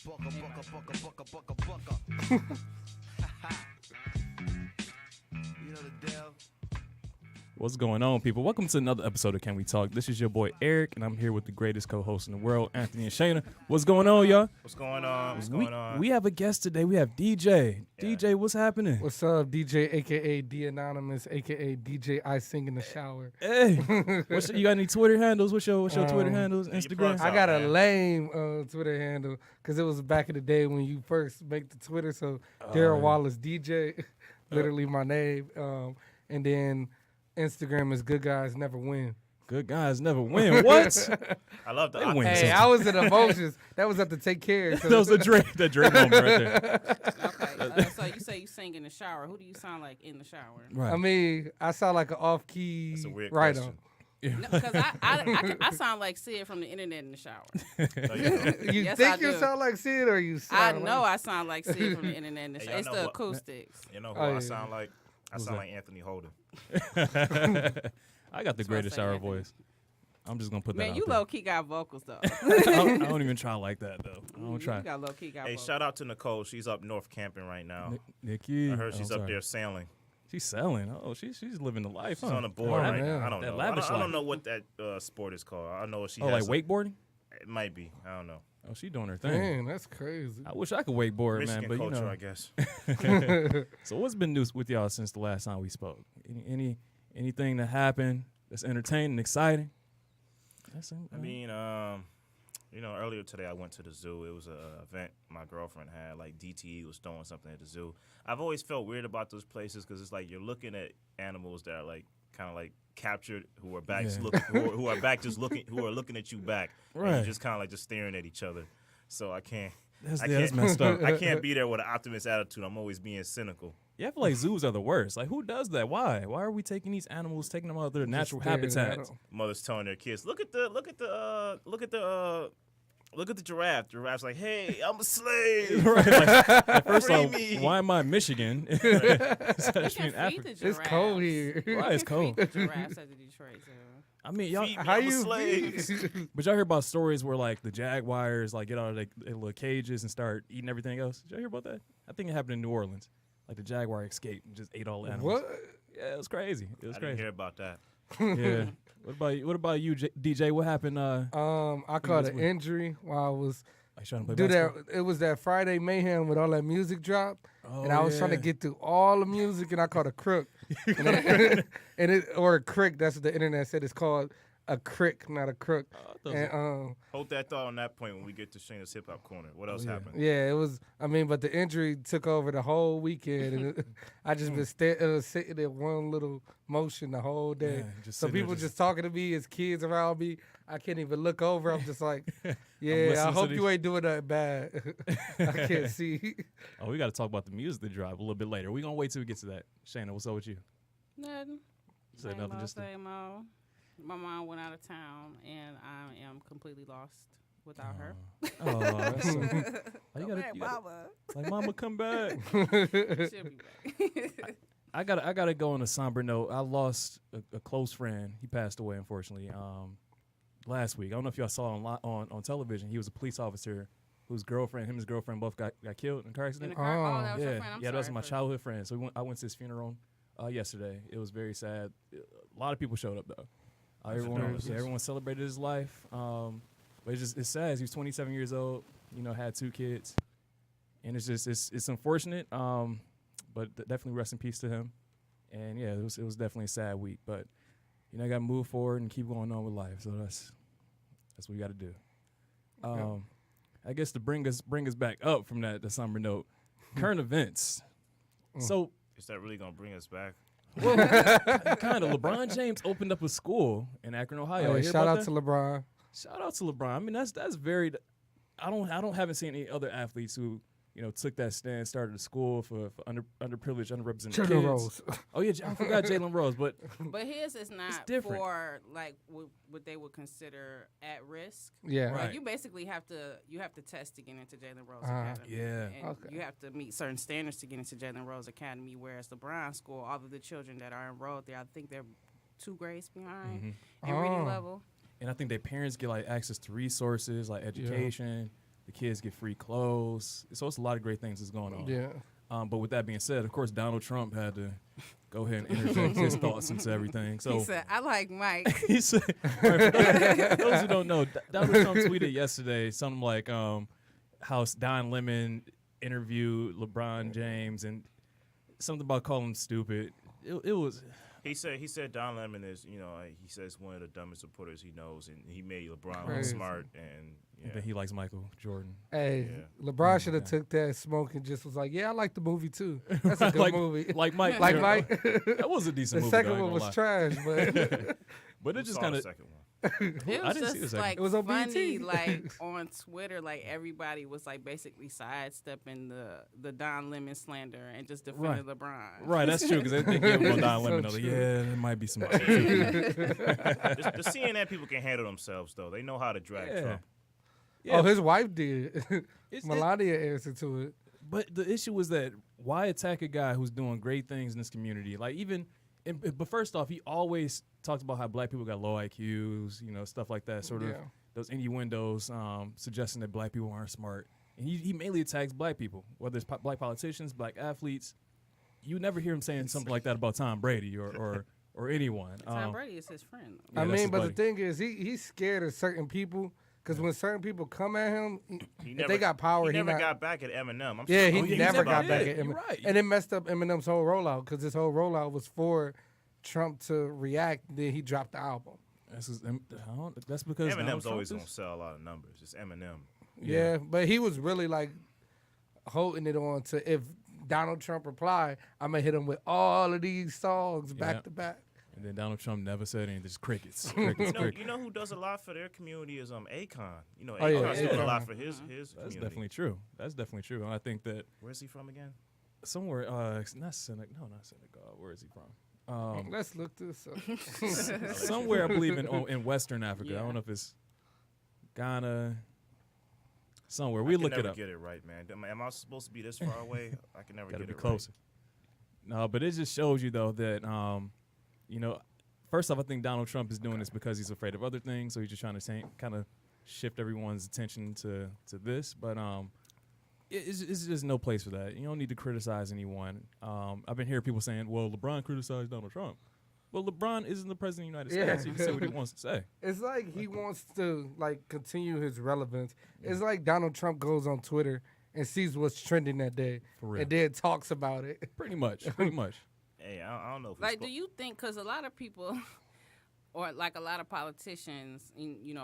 You know the deal. What's going on, people? Welcome to another episode of Can We Talk? This is your boy Eric, and I'm here with the greatest co-host in the world, Anthony and Shayna. What's going on, y'all? What's going on? What's going on? We have a guest today. We have DJ. Yeah. DJ, what's happening? What's up, DJ, a.k.a. D Anonymous, a.k.a. DJ I Sing in the Shower. Hey, you got any Twitter handles? What's your Twitter handles? Instagram? I got a lame Twitter handle because it was back in the day when you first make the Twitter. So Daryl Wallace DJ, literally my name. And then Instagram is Good Guys Never Win. Good Guys Never Win. What? I love that. Hey, I was in emotions. That was at the Take Care. So. That was the Drake moment right there. Okay, so you say you sing in the shower. Who do you sound like in the shower? Right. I mean, I sound like an off-key That's a weird writer. question. Because I sound like Sid from the internet in the shower. No, you don't. You Yes, think I you do. sound like Sid or you I sound know like... I sound like Sid from the internet in the Hey, shower. y'all It's know the what- acoustics. You know who Oh, I yeah. sound like? I Who's sound that? like Anthony Holden. I got the That's what I greatest say, shower Anthony. voice. I'm just going to put that Man, out you there. low-key got vocals, though. I don't even try like that, though. I don't try. You got low-key got Hey, vocals. shout out to Nicole. She's up north camping right now. Nikki. I heard she's Oh, up sorry. there sailing. She's selling. Oh, she's living the life. She's huh? on the board Oh, right man. now. I don't That know. lavish I life. don't know what that sport is called. I know she Oh, has like wakeboarding? It might be. I don't know. Oh, she doing her thing. Man, that's crazy. I wish I could wakeboard, Michigan man, but culture, you know. I guess. So what's been new with y'all since the last time we spoke? Anything that happened that's entertaining, exciting? I mean, earlier today I went to the zoo. It was an event my girlfriend had. Like DTE was throwing something at the zoo. I've always felt weird about those places because it's like you're looking at animals that are like kind of like captured, who are back just looking, who are back just looking, who are looking at you back, and Right. you're just kind of like just staring at each other. So I can't. That's messed up. I can't be there with an optimist attitude. I'm always being cynical. Yeah, I feel like zoos are the worst. Like, who does that? Why? Why are we taking these animals, taking them out of their natural staring at habitats? them. Mothers telling their kids, look at the giraffe. Giraffe's like, hey, I'm a slave. Right. Like, first Free off, me. why am I in Michigan? You Especially can in feed Africa. the It's giraffes. cold here. Right, it's You can cold. feed the giraffes at the Detroit Zoo. I mean, y'all, Feed me, How I'm a you slave. but y'all hear about stories where like the jaguars like get out of their little cages and start eating everything else? Did y'all hear about that? I think it happened in New Orleans. Like the jaguar escaped and just ate all the animals. What? Yeah, it was crazy. It was I didn't crazy. hear about that. Yeah. What about you, DJ? What happened? I caught an injury while I was Like trying to play do basketball? that. It was that Friday mayhem with all that music drop, Oh, and I was trying to yeah. get through all the music, and I caught a crook, or a crick. That's what the internet said. It's called a crick, not a crook. And Hold that thought on that point when we get to Shayna's Hip Hop Corner. What else happened? yeah, it was. I mean, but the injury took over the whole weekend, and I just been sitting in one little motion the whole day. Yeah, just So sitting there people just- just talking to me, as kids around me. I can't even look over. I'm just like, yeah, listening I to hope these- you ain't doing that bad. I can't see. Oh, we got to talk about the music that dropped a little bit later. We're going to wait till we get to that. Shayna, what's up with you? Nothing. Said Same nothing, old, just same old. My mom went out of town, and I am completely lost without her. Oh, that's so, Come back, mama. like, mama, come back. She'll be back. I gotta go on a somber note. I lost a close friend. He passed away, unfortunately, last week. I don't know if y'all saw on television. He was a police officer whose girlfriend, him and his girlfriend both got killed in a car In accident. the car? Oh, that was your Yeah, friend. I'm yeah, that was sorry my for- childhood friend. So I went to his funeral yesterday. It was very sad. A lot of people showed up though. Everyone celebrated his life. But it's sad. He was 27 years old. You know, had 2 kids, and it's unfortunate. But definitely rest in peace to him. And yeah, it was definitely a sad week. But you know, I got to move forward and keep going on with life. So that's what we got to do. I guess to bring us back up from the somber note, current events. So Is that really going to bring us back? kind of. LeBron James opened up a school in Akron, Ohio. Hey, shout out to LeBron. Shout out to LeBron. I mean, that's very. I haven't seen any other athletes who took that stand, started a school for underprivileged, underrepresented Jalen kids. Rose. Oh yeah, I forgot Jalen Rose, but But his is not different. for like what they would consider at risk. Yeah. Right. Like, you basically have to test to get into Jalen Rose Uh-huh. Academy. Yeah. And Okay. you have to meet certain standards to get into Jalen Rose Academy, whereas LeBron School, all of the children that are enrolled there, I think they're 2 grades behind in reading Oh. level. and I think their parents get like access to resources like education. The kids get free clothes. So it's a lot of great things that's going on. Yeah. But with that being said, of course, Donald Trump had to go ahead and interject his thoughts into everything. So He said, "I like Mike." he said, those who don't know, Donald Trump tweeted yesterday something like how Don Lemon interviewed LeBron James and something about calling him stupid. It was. He said Don Lemon is, he says one of the dumbest reporters he knows, and he made LeBron look Crazy. smart, and And then he likes Michael Jordan. Hey, Yeah. LeBron should have took that smoke and just was like, "Yeah, I like the movie too. That's a good like, movie." Like Mike. Like yeah, Mike. That was a decent The movie. second though, I one ain't was gonna lie. trash, but But it just Saw kind the of. second one. It I was didn't see the just second like It was on funny, BET. like on Twitter, like everybody was like basically sidestepping the Don Lemon slander and just defending LeBron. Right, that's true because they gave him on Don So Lemon. Like, true. yeah, there might be some. truth in that. The CNN people can handle themselves, though. They know how to drag Yeah. Trump. Yeah, oh, his wife did. it's- Melania answered to it. But the issue was that why attack a guy who's doing great things in this community? Like but first off, he always talks about how black people got low IQs, stuff like that. Sort of Yeah. those innuendos suggesting that black people aren't smart. And he mainly attacks black people, whether it's black politicians, black athletes. You never hear him saying something like that about Tom Brady or anyone. Tom Brady is his friend. Yeah, I that's mean, his but buddy. the thing is, he's scared of certain people because when certain people come at him, He if they got power, he never not, got back at Eminem. I'm Yeah, still he confused never about got back that. at You're Eminem. right. And it messed up Eminem's whole rollout because his whole rollout was for Trump to react. Then he dropped the album. That's because Donald Eminem's Trump always is- gonna sell a lot of numbers. It's Eminem. Yeah, but he was really like holding it on to if Donald Trump replied, I'm gonna hit him with all of these songs back Yeah. to back. And then Donald Trump never said anything. Just crickets. crickets, crickets. You know who does a lot for their community is Akon. Oh, yeah, Akon's doing a Akon. lot for his That's community. definitely true. That's definitely true. And I think that Where's he from again? somewhere, not Senegal. No, not Senegal. Where is he from? Let's look this up. Somewhere I believe in Western Africa. I don't know if it's Ghana. Somewhere we look I can it never up. get it right, man. Am I supposed to be this far away? I can never Got to get be it closer. No, but it just shows you though that first off, I think Donald Trump is doing this because he's afraid of other things, so he's just trying to kind of shift everyone's attention to this. But it's just no place for that. You don't need to criticize anyone. I've been hearing people saying, "Well, LeBron criticized Donald Trump." Well, LeBron isn't the president of the United States. He can say what he wants to say. It's like he wants to continue his relevance. It's like Donald Trump goes on Twitter and sees what's trending that day For real. and then talks about it. Pretty much. Pretty much. Hey, I don't know if Like, do you think, because a lot of people, or like a lot of politicians,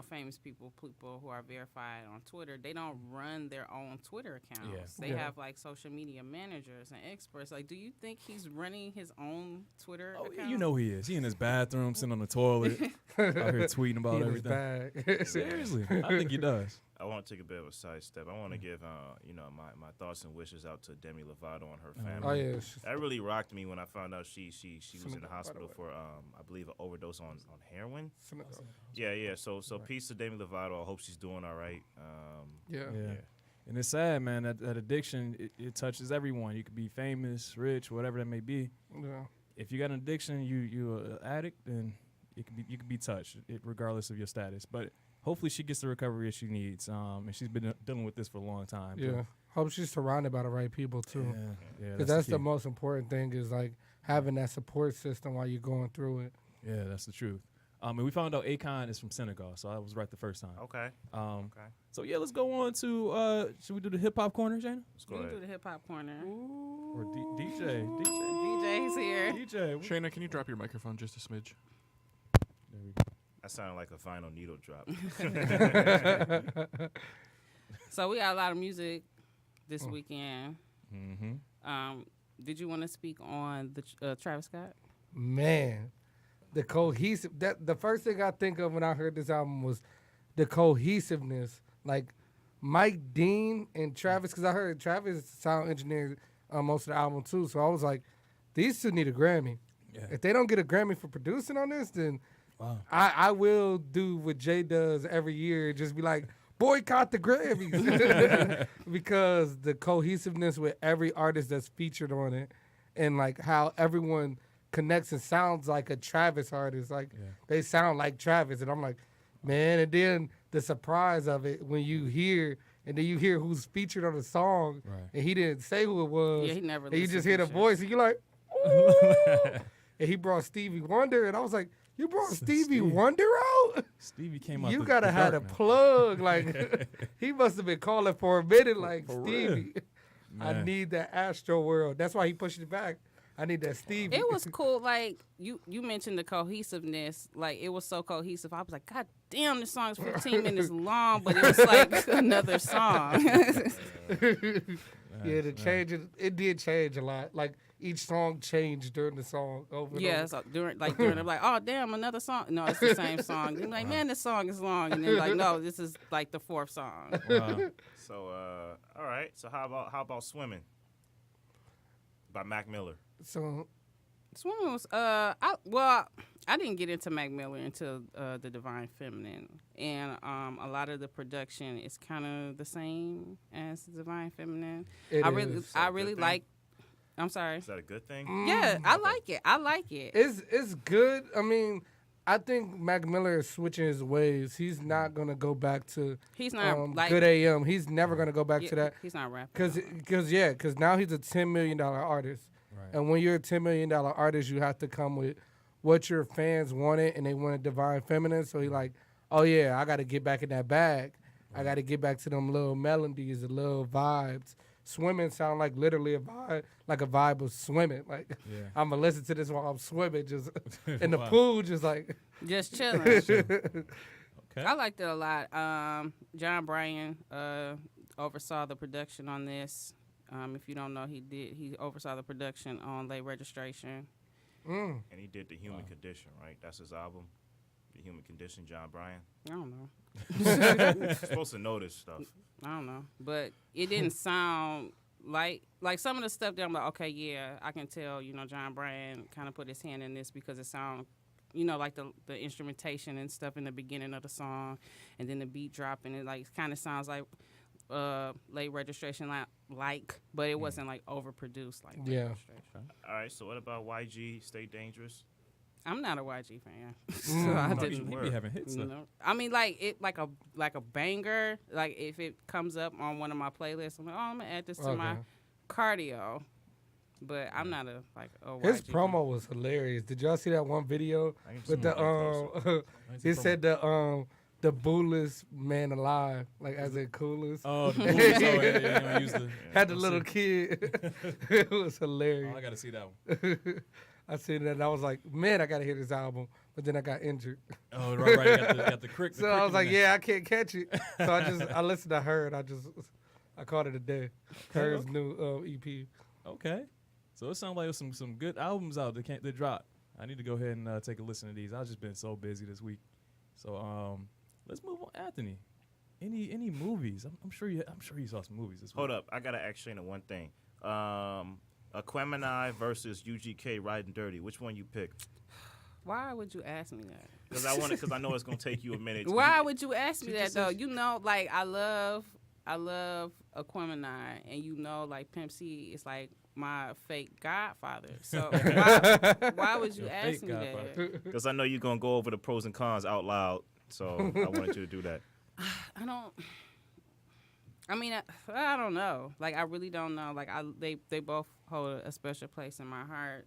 famous people who are verified on Twitter, they don't run their own Twitter accounts. They Yeah. have like social media managers and experts. Like, do you think he's running his own Twitter Oh, account? you know he is. He in his bathroom, sitting on the toilet, out here tweeting about He in his everything. bag. Seriously, I think he does. I want to take a bit of a sidestep. I want to give, my thoughts and wishes out to Demi Lovato and her family. Oh yeah, That really rocked me when I found out she was in Senegal, the by hospital the for, I believe, an overdose on heroin. Senegal. Yeah. So peace to Demi Lovato. I hope she's doing all right. Yeah. Yeah. And it's sad, man. That addiction, it touches everyone. You could be famous, rich, whatever that may be. Yeah. If you got an addiction, you're an addict, then you could be touched, regardless of your status. But hopefully she gets the recovery she needs. And she's been dealing with this for a long time. Yeah. Hope she's surrounded by the right people too. Yeah. Because that's the most important thing is like having that support system while you're going through it. Yeah, that's the truth. And we found out Akon is from Senegal, so I was right the first time. Okay. So yeah, let's go on to should we do the hip hop corner, Jana? Let's go We ahead. do the hip hop corner. Or DJ? DJ's here. DJ. Shayna, can you drop your microphone just a smidge? There we go. That sounded like a final needle drop. So we got a lot of music this weekend. Mm-hmm. Did you want to speak on the Travis Scott? Man, the the first thing I think of when I heard this album was the cohesiveness. Like Mike Dean and Travis, because I heard Travis sound engineered most of the album too. So I was like, these two need a Grammy. Yeah. If they don't get a Grammy for producing on this, then Wow. I will do what Jay does every year, just be like, boycott the Grammys. Because the cohesiveness with every artist that's featured on it and like how everyone connects and sounds like a Travis artist. Like they sound like Travis. And I'm like, man, and then the surprise of it when you hear and then you hear who's featured on the song, and he didn't say who it was. Yeah, he never. And you just listened hear to the shit. voice, and you're like, ooh. And he brought Stevie Wonder, and I was like, you brought Stevie Wonder out? Stevie came out. You gotta have a plug. Like he must have been calling for a minute. Like For Stevie, I need that Astro World. That's why he pushed it back. I need that Stevie. It was cool. Like you mentioned the cohesiveness. Like it was so cohesive. I was like, God damn, this song is 15 minutes long, but it was like another song. Yeah, the change. It did change a lot. Like each song changed during the song. Over Yeah, and so during I'm like, oh damn, another song. No, it's the same song. They're like, man, this song is long, and then like, no, this is like the fourth song. Wow. So, all right. So how about Swimming by Mac Miller? So Swimming was I didn't get into Mac Miller until the Divine Feminine, and a lot of the production is kind of the same as the Divine Feminine. I really like. I'm sorry. Is that a good thing? Yeah, I like it. I like it. it's good. I mean, I think Mac Miller is switching his ways. He's not gonna go back to He's not like Good AM. He's never gonna go back to that. He's not rapping. Because now he's a $10 million artist. Right. And when you're a $10 million artist, you have to come with what your fans wanted, and they wanted Divine Feminine. So he like, oh yeah, I got to get back in that bag. I got to get back to them little melodies, the little vibes. Swimming sound like literally a vibe of swimming. Like I'm gonna listen to this while I'm swimming, just in the pool, just like just chilling. Okay. I liked it a lot. John Bryan oversaw the production on this. If you don't know, he oversaw the production on Late Registration. And he did The Human Condition, right? That's his album, The Human Condition, John Bryan. I don't know. You're supposed to know this stuff. I don't know, but it didn't sound like some of the stuff that I'm like, okay, yeah, I can tell. John Bryan kind of put his hand in this because it sound, like the instrumentation and stuff in the beginning of the song, and then the beat drop, and it like kind of sounds like Late Registration, but it wasn't like overproduced like Late Registration. All right. So what about YG? Stay Dangerous. I'm not a YG fan, so I didn't. He be having hits. I mean, like a banger. Like if it comes up on one of my playlists, I'm like, oh, I'm gonna add this to my cardio. But I'm not a his YG promo fan. was hilarious. Did y'all see that one video with the he said the boolless man alive, like as in coolest. Oh, the movies. Had the little kid. It was hilarious. Oh, I gotta see that one. I seen that and I was like, man, I gotta hear this album. But then I got injured. Oh, right. You got the crick. So I was like, yeah, I can't catch it. So I listened to her and I called it a day. Her's new EP. Okay. So it sounds like there's some good albums out that dropped. I need to go ahead and take a listen to these. I've just been so busy this week. So let's move on. Anthony, any movies? I'm sure you saw some movies this week. Hold up, I gotta ask Shayna one thing. Aquemini versus UGK Riding Dirty. Which one you pick? Why would you ask me that? Because I know it's gonna take you a minute. Why would you ask me that though? Like I love Aquemini, and like Pimp C is like my fake godfather. So why would you ask me that? Because I know you're gonna go over the pros and cons out loud. So I wanted you to do that. I don't know. Like I really don't know. Like they both hold a special place in my heart.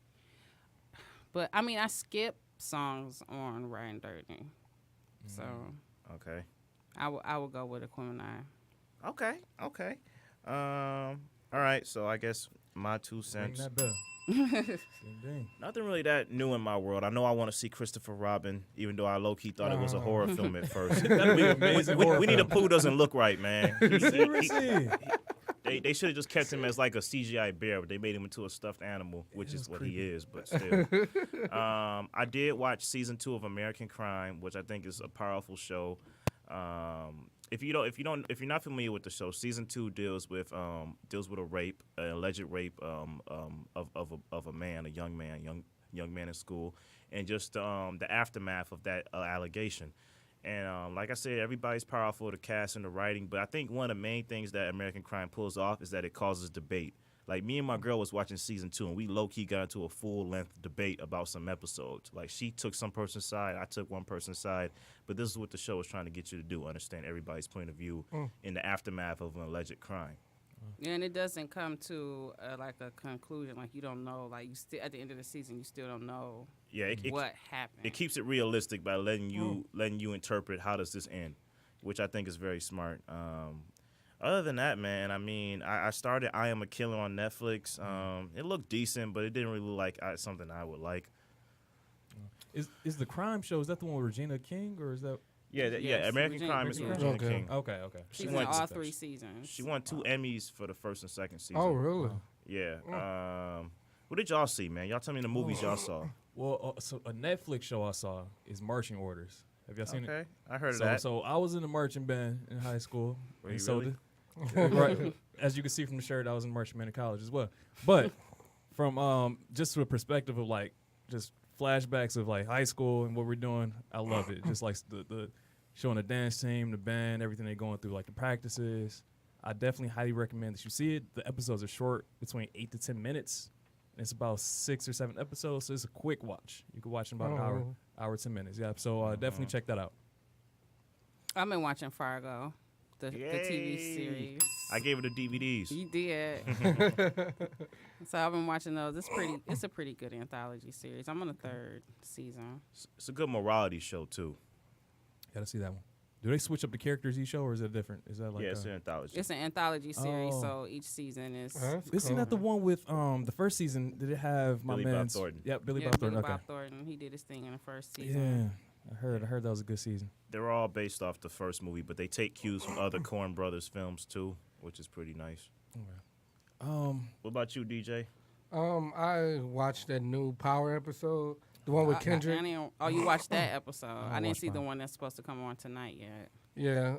But I skip songs on Riding Dirty. So okay. I will go with Aquemini. Okay. All right. So I guess my 2 cents. Ring that bell. Nothing really that new in my world. I know I want to see Christopher Robin, even though I low-key thought it was a horror film at first. That'd be amazing. We need a Pooh doesn't look right, man. Seriously. They should have just kept him as like a CGI bear, but they made him into a stuffed animal, which is what he is. But still, I did watch season 2 of American Crime, which I think is a powerful show. If you're not familiar with the show, season 2 deals with a rape, an alleged rape of a man, a young man in school, and just the aftermath of that allegation. And like I said, everybody's powerful, the cast and the writing, but I think one of the main things that American Crime pulls off is that it causes debate. Like, me and my girl was watching season 2, and we low-key got into a full-length debate about some episodes. Like, she took some person's side, I took one person's side, but this is what the show is trying to get you to do, understand everybody's point of view in the aftermath of an alleged crime. Yeah, and it doesn't come to like a conclusion. Like, you don't know. Like, you still at the end of the season, you still don't know what happened. It keeps it realistic by letting you interpret how does this end, which I think is very smart. Other than that, man, I mean, I started I Am a Killer on Netflix. It looked decent, but it didn't really look like something I would like. Is the crime show, is that the one with Regina King, or is that? Yeah, American Crime is with Regina King. Okay. She's in all 3 seasons. She won 2 Emmys for the first and second season. Oh, really? Yeah. What did y'all see, man? Y'all tell me the movies y'all saw. Well, so a Netflix show I saw is Marching Orders. Have y'all seen it? Okay, I heard of that. So I was in the marching band in high school. Were you and so really? right, as you can see from the shirt, I was in marching band in college as well. But from just to a perspective of like just flashbacks of like high school and what we're doing, I love it. Just like the showing the dance team, the band, everything they're going through, like the practices. I definitely highly recommend that you see it. The episodes are short, between 8 to 10 minutes. And it's about 6 or 7 episodes, so it's a quick watch. You can watch in about an hour, 10 minutes. Yeah, so definitely check that out. I've been watching Fargo, the TV series. I gave it the DVDs. You did. So I've been watching those. It's a pretty good anthology series. I'm on the 3rd season. It's a good morality show too. Gotta see that one. Do they switch up the characters each show, or is it different? Is that like it's an anthology. It's an anthology series, so each season is. Isn't that the one with the first season? Did it have my Billy man? Bob Thornton. Yep, Billy Bob Thornton. Bob Okay. Thornton. He did his thing in the first season. Yeah, I heard that was a good season. They're all based off the first movie, but they take cues from other Coen Brothers films too, which is pretty nice. Okay. What about you, DJ? I watched that new Power episode, the one with Kendrick. You watched that episode? I didn't see mine. the one that's supposed to come on tonight yet. Yeah,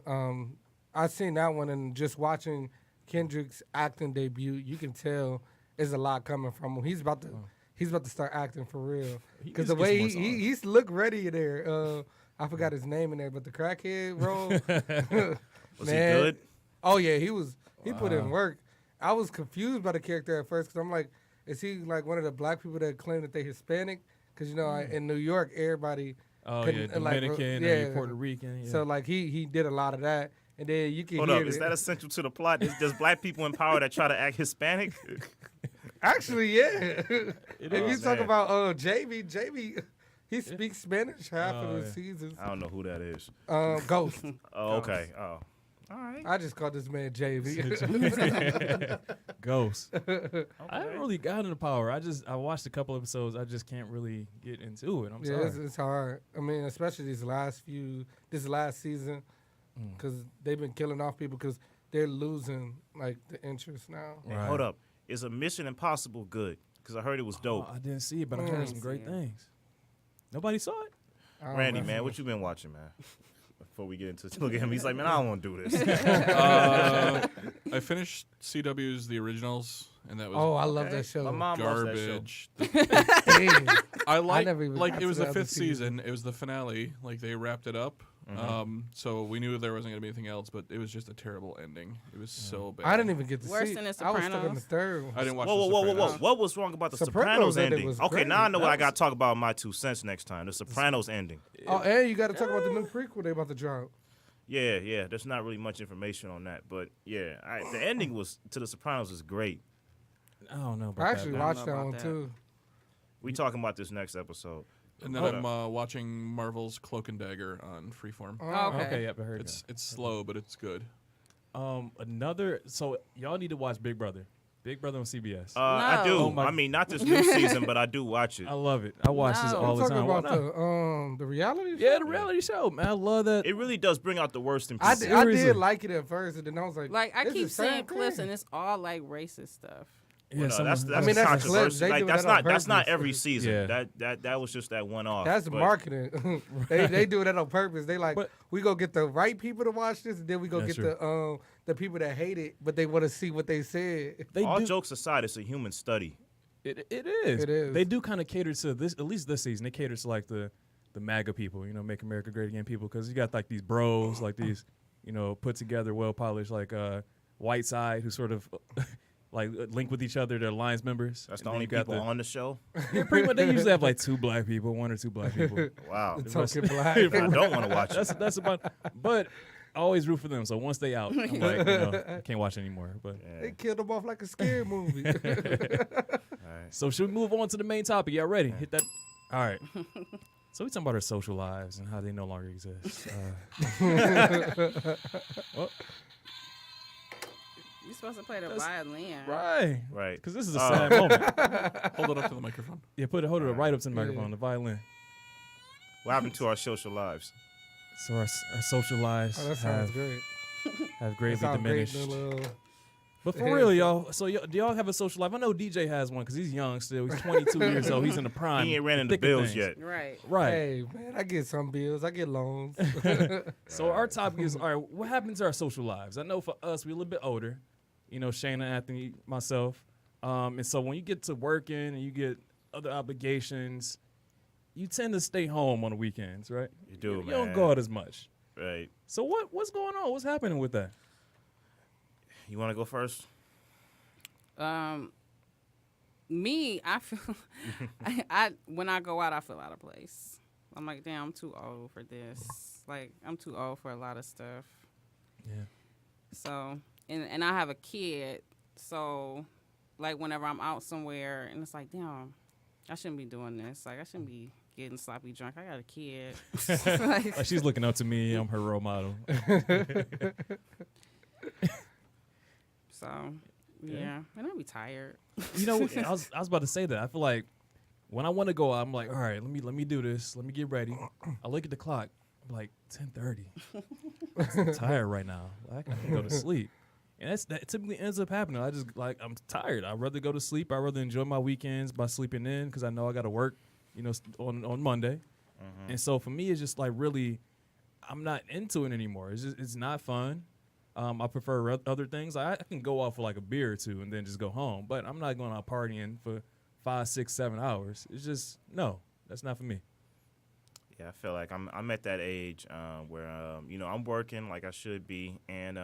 I seen that one, and just watching Kendrick's acting debut, you can tell there's a lot coming from him. He's about to start acting for real, because the way he's look ready there. I forgot his name in there, but the crackhead role. Was he good? Oh yeah, he put in work. I was confused by the character at first, because I'm like, is he like one of the black people that claim that they Hispanic? Because in New York, everybody. Oh yeah, Dominican, and Puerto Rican. Yeah. So like he did a lot of that, and then you can Hold hear up, is that essential to the plot? There's black people in power that try to act Hispanic? Actually, yeah. If you talk man. about JB, he speaks Spanish half of his seasons. I don't know who that is. Ghost. Oh, okay. Oh, all right. I just called this man JB. Ghost. I haven't really gotten into Power. I watched a couple episodes. I just can't really get into it. I'm sorry. It's hard. I mean, especially this last season, because they've been killing off people because they're losing like the interest now. Hey, hold up. Is a Mission Impossible good? Because I heard it was dope. I didn't see it, but I heard some great things. Nobody saw it? Randy, man, what you been watching, man? Before we get into look at him, he's like, man, I don't want to do this. I finished CW's The Originals, and that was I love that show. My mom garbage. Dang. I like never even like got it was to the the other 5th season. It was the finale. Like they wrapped it up. So we knew there wasn't gonna be anything else, but it was just a terrible ending. It was so bad. I didn't even get to Worse see. than The I was stuck on the Sopranos? 3rd one. I didn't watch. Whoa. What was wrong about the Sopranos ending ending? was Okay, great. now I know what That I got to talk about my 2 cents next time. The Sopranos ending. Oh, and you got to talk about the new prequel they about to drop. Yeah. There's not really much information on that, but yeah, the ending to the Sopranos is great. I don't know about I actually that. watched that about one that. too. We talking about this next episode. And then I'm watching Marvel's Cloak and Dagger on Freeform. Okay. Yep, I heard It's slow, but it's good. So y'all need to watch Big Brother. Big Brother on CBS. I do. Oh, I mean, not this new season, but I do watch it. I love it. I watch this No. all the Talking time. Why about not? the reality show? Yeah, the reality show, man. I love that. It really does bring out the worst in I people. did, I Seriously. did like it at first, and then I was like, Like I this keep is the same seeing clips, thing. and it's all like racist stuff. Yeah, No, that's I mean, that's a clip. controversial. They Like, do that's that on not purpose. every season. Yeah. That was just that one off. That's But marketing. they do that on purpose. They like, But- we go get the right people to watch this, and then we go That's get the people that hate it, but they want to see what they said. They all do. jokes aside, it's a human study. It is. It is. They do kind of cater to this. At least this season, they cater to like the MAGA people. Make America Great Again people, because you got like these bros, like these, put together, well polished, like white side who sort of like link with each other. They're Alliance members. That's And the then only you got people on the show. Yeah, pretty much. They usually have like 2 black people, 1 or 2 black people. Wow. The token black. I don't want to watch it. That's about. But I always root for them. So once they out, I'm like, I can't watch anymore. But They killed him off like a scary movie. All right. so should we move on to the main topic? Y'all ready? Hit that. All right. So we talking about our social lives and how they no longer exist. You're supposed to play the violin. Right. Right. Because this is a sad moment. Hold it up to the microphone. Yeah, hold it right up to the microphone, the violin. What happened to our social lives? So our social lives Oh, that sounds great. have That greatly sounds great, diminished. little, But for real, y'all. So do y'all have a social life? I know DJ has one because he's young still. He's 22 years old. He's in the prime. He ain't ran into thick of bills things. yet. Right. Right. Hey, man, I get some bills. I get loans. So our topic is, all right, what happens to our social lives? I know for us, we're a little bit older. You know, Shayna, Anthony, myself. And so when you get to working and you get other obligations, you tend to stay home on the weekends, right? You do, man. You don't go out as much. Right. So what's going on? What's happening with that? You want to go first? Me, I feel I when I go out, I feel out of place. I'm like, damn, I'm too old for this. Like, I'm too old for a lot of stuff. Yeah. So, and I have a kid, so like whenever I'm out somewhere, and it's like, damn, I shouldn't be doing this. Like, I shouldn't be getting sloppy drunk. I got a kid. Like, she's looking up to me. I'm her role model. So, yeah, and I'll be tired. You know, I was about to say that. I feel like when I want to go out, I'm like, all right, let me do this. Let me get ready. I look at the clock. I'm like, 10:30. I'm tired right now. I can go to sleep. And that typically ends up happening. I just I'm tired. I'd rather go to sleep. I'd rather enjoy my weekends by sleeping in because I know I got to work, you know, on Monday. And so for me, it's just like really, I'm not into it anymore. It's not fun. I prefer other things. I can go out for like a beer or two and then just go home. But I'm not going out partying for 5, 6, 7 hours. It's just, no, that's not for me. Yeah, I feel like I'm at that age where you know, I'm working like I should be, and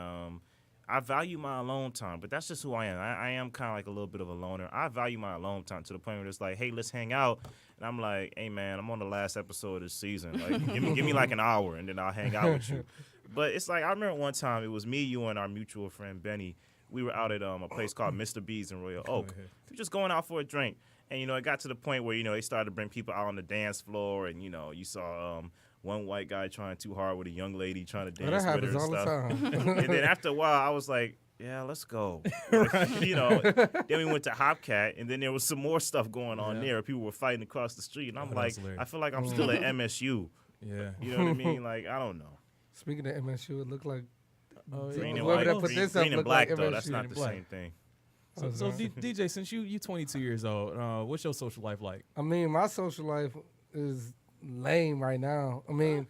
I value my alone time. But that's just who I am. I am kind of like a little bit of a loner. I value my alone time to the point where it's like, hey, let's hang out, and I'm like, hey man, I'm on the last episode of this season. Like, give me like an hour, and then I'll hang out with you. But it's like I remember one time it was me, you, and our mutual friend Benny. We were out at a place called Mr. B's in Royal Oak. We were just going out for a drink. And, you know, it got to the point where, you know, they started to bring people out on the dance floor. And, you know, you saw one white guy trying too hard with a young lady trying to dance that with her happens and all stuff. the time. And then after a while, I was like, yeah, let's go. You know, then we went to Hopcat, and then there was some more stuff going on there. People were fighting across the street. And I'm like, I feel like I'm still at MSU. Yeah. You know what I mean? Like, I don't know. Speaking of MSU, it looked like Green and whoever white. that put this up Green and looked black, like though. MSU. That's not and the black. same thing. So DJ, since you 22 years old, what's your social life like? I mean, my social life is lame right now. I mean,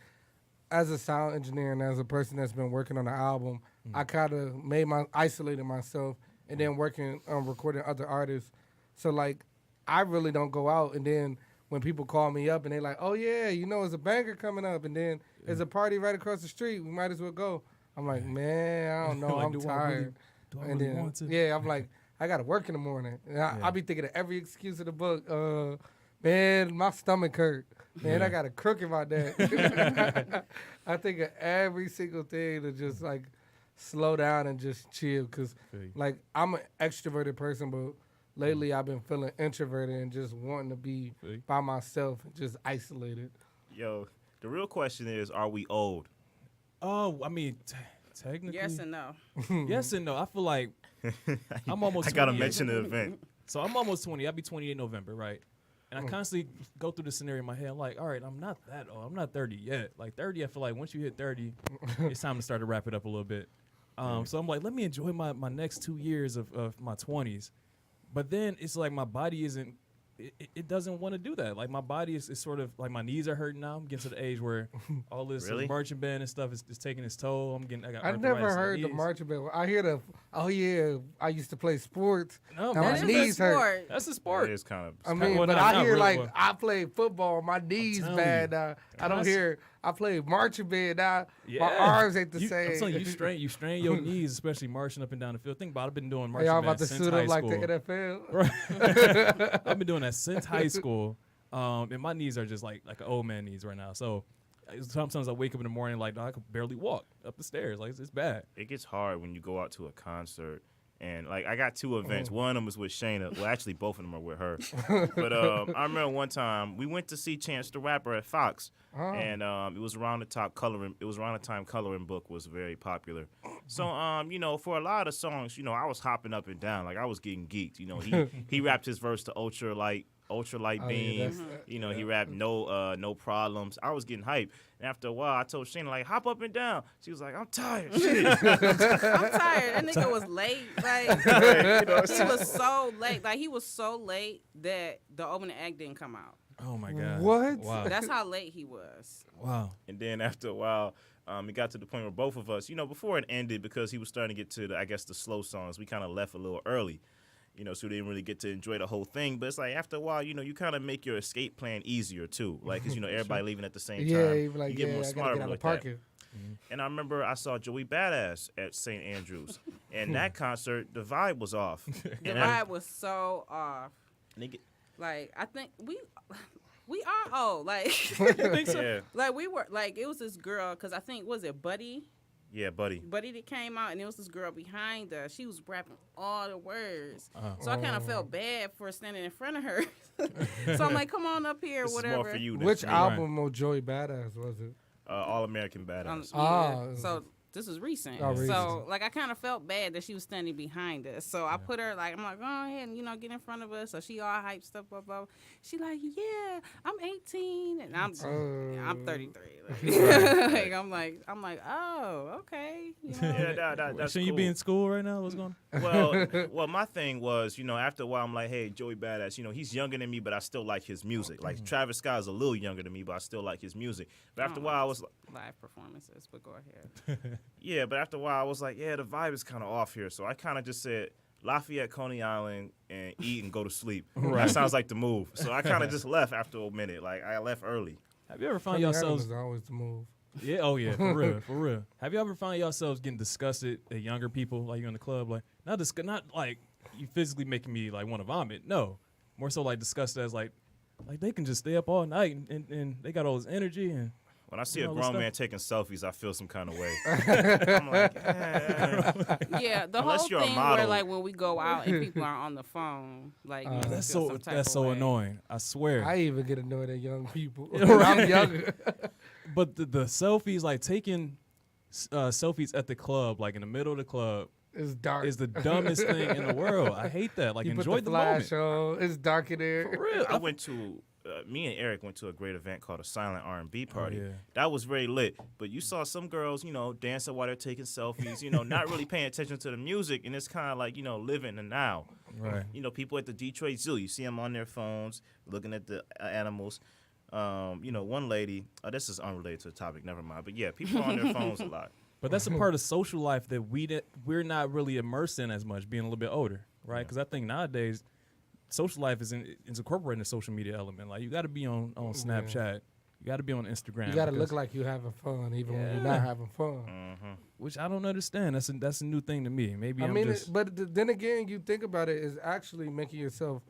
as a sound engineer and as a person that's been working on an album, I kind of isolated myself and then working on recording other artists. So like, I really don't go out. And then when people call me up and they're like, "Oh yeah, you know, there's a banger coming up, and then there's a party right across the street. We might as well go." I'm like, man, I don't know. Like, I'm tired. Do I And really then, want to? yeah, I'm like, I got to work in the morning. And I be thinking of every excuse in the book. Man, my stomach hurt. Man, I got a crook in my neck. I think of every single thing to just, like, slow down and just chill. Because, like, I'm an extroverted person, but lately I've been feeling introverted and just wanting to be by myself and just isolated. Yo, the real question is, are we old? Oh, I mean, technically. Yes and no. Yes and no. I feel like I'm almost I got to 28. mention the event. So I'm almost 20. I'll be 28 in November, right? And I constantly go through the scenario in my head. I'm like, all right, I'm not that old. I'm not 30 yet. Like 30, I feel like once you hit 30, it's time to start to wrap it up a little bit. So I'm like, let me enjoy my next 2 years of my 20s. But then it's like my body isn't, it doesn't want to do that. Like my body is sort of, like my knees are hurting now. I'm getting to the age where all this Really? marching band and stuff is taking its toll. I got I never heard the marching band. I oh yeah, I used to play sports. No, Now my That is a knees hurt. sport. That's a That sport. is kind of. I mean, Well, but not I hear really, like but- I played football, my knees telling bad. you. I don't hear. I played marching band. My Yeah. arms ain't the I'm same. telling you, you strain your knees, especially marching up and down the field. Think about it, I've been doing Are marching y'all about band to since suit high up like school. the NFL? Right. I've been doing that since high school, and my knees are just like an old man knees right now. So sometimes I wake up in the morning like, no, I could barely walk up the stairs. Like it's bad. It gets hard when you go out to a concert. And, like, I got 2 events. One of them was with Shayna. Well, actually, both of them are with her. But I remember one time we went to see Chance the Rapper at Fox. And it was around the time Coloring Book was very popular. So, you know, for a lot of songs, you know, I was hopping up and down. Like, I was getting geeked. You know, he rapped his verse to Ultralight Beam. You know, he rapped no problems. I was getting hyped. And after a while, I told Shayna, like, hop up and down. She was like, I'm tired. Shit. I'm tired. That nigga was late. Like, he was so late. Like, he was so late that the opening act didn't come out. Oh my god. What? Wow. That's how late he was. Wow. And then after a while, it got to the point where both of us, you know, before it ended, because he was starting to get to, the slow songs, we kind of left a little early. You know, so we didn't really get to enjoy the whole thing. But it's like after a while, you know, you kind of make your escape plan easier too. Like, cause you know everybody leaving at the same time. Yeah, you be like, you get yeah, more I gotta smarter get out like of parking. that. And I remember I saw Joey Badass at St. Andrews, and that concert, the vibe was off. The And vibe was so off. Like, I think we are old. Like, You think so? Yeah, like we were like, it was this girl, because I think, was it Buddy buddy. that came out, and it was this girl behind us. She was rapping all the words. Uh-huh. So I kind of felt bad for standing in front of her. So I'm like, come on up here, This whatever. is more for you. Than Which for me. album of Joey Badass was it? All American Badass. Yeah. So this is recent. Oh, So recent. like I kind of felt bad that she was standing behind us. So I put her like, I'm like, go ahead and, you know, get in front of us. So she all hyped stuff, blah blah. She like, yeah, I'm 18 and I'm 33. Like, I'm like, oh, okay. You know? Yeah, that's Shouldn't you be cool. in school right now? What's going on? Well, my thing was, you know, after a while, I'm like, hey, Joey Badass, you know, he's younger than me, but I still like his music. Like, Travis Scott is a little younger than me, but I still like his music. But after a while, I was like, Live performances, but go ahead. yeah, but after a while, I was like, yeah, the vibe is kind of off here. So I kind of just said, Lafayette, Coney Island, and eat and go to sleep. That sounds like the move. So I kind of just left after a minute. Like, I left early. Have you ever found Coney Island yourselves? is always the move. Yeah, oh yeah, for real, for real. Have you ever found yourselves getting disgusted at younger people, like you're in the club, like not like you physically making me like want to vomit. No, more so like disgusted as like they can just stay up all night and they got all this energy and. When I see You a know, grown stuff- man taking selfies, I feel some kind of way. I'm like, Yeah, the Unless whole you're a thing where model. like when we go out and people are on the phone, like you That's feel so some type that's of so way. annoying. I swear. I even get annoyed at young people. Right. I'm younger. But the selfies, like taking selfies at the club, like in the middle of the club, It's dark. is the dumbest thing in the world. I hate that. Like you put enjoy the the flash moment. on. It's dark in there. For real. I went to me and Eric went to a great event called a silent R&B party. yeah. That was very lit. But you saw some girls, you know, dancing while they're taking selfies, you know, not really paying attention to the music, and it's kind of like, you know, living the now. Right. You know, people at the Detroit Zoo, you see them on their phones looking at the animals. You know, one lady. This is unrelated to the topic. Never mind. But yeah, people are on their phones a lot. But that's a part of social life that we're not really immersed in as much, being a little bit older, right? Because I think nowadays, social life is incorporating the social media element. Like you got to be on Snapchat, you got to be on Instagram. You got to because- look like you're having fun, even when you're not having fun. which I don't understand. That's a new thing to me. Maybe I I'm mean, just. then again, you think about it, is actually making yourself.